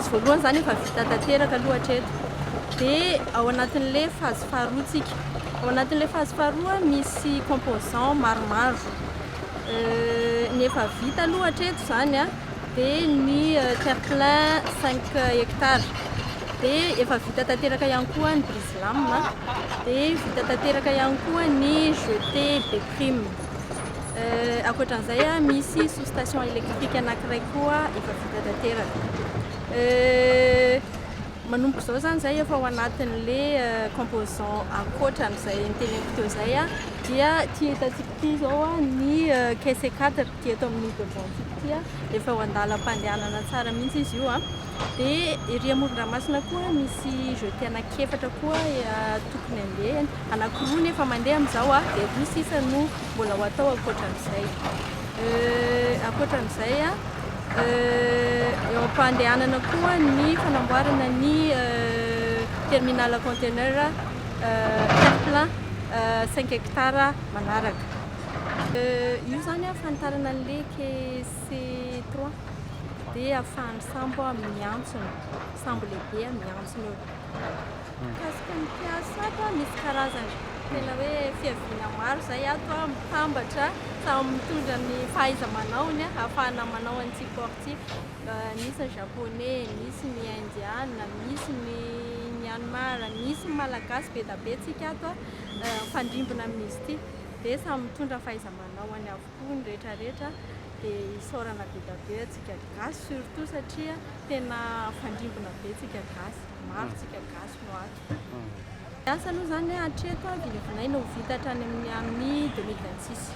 phase voalohany zany efa vita tanteraka aloha hatreto. Dia ao anatin'le phase faharoa tsika. Ao anatin'le phase faharoa misy composant maromaro. Ny efa vita aloha hatreto zany a dia ny terre-plein 5 hectares. Dia efa vita tanteraka ihany koa ny Brise-Lames, dia vita tanteraka ihany koa ny JETEE B. Ankoatran'izay a misy sous-station électrique anankiray koa efa vita tanteraka. Manomboka izao zany zay efa ao anatin'le composant ankoatran'izay niteneniko teo zay a dia ty hitantsika ty zao a ny Quai C4 ty eto amin'ny Joint-Venture ty a efa ao an-dalam-pandehanana tsara mihitsy izy io a. Dia ery amoron-dranomasina koa misy JETEE anankiefatra koa tokony handeha, anankiroa nefa mandeha amin'izao a, dia roa sisa no mbola ho atao ankoatran'izay. Ankoatran'izay a eo am-pandehanana koa ny fanamboarana ny terminal conteneur terre-plein 5 hectares manaraka. Io zany a fanitarana an'le Quai C4 dia ahafahan'ny sambo miantsona, sambo lehibe miantsona eo. Kasika ny mpiasa ato misy karazany tena hoe fiaviana maro zay ato a mitambatra samy mitondra ny fahaiza-manaony ahafahana manao an'ity porte ity. Misy ny japonais, misy ny indiana, misy ny Myanmar, misy ny malagasy be da be tsika ato fandrimbona amin'izy ity. Dia samy mitondra fahaiza-manaony avokoa ny rehetrarehetra. Dia isaorana be da be tsika gasy surtout satria tena fandrimbona be tsika gasy, maro tsika gasy no ato. Asa aloha zany hatreto vinavinaina ho vita hatrany amin'ny 2026.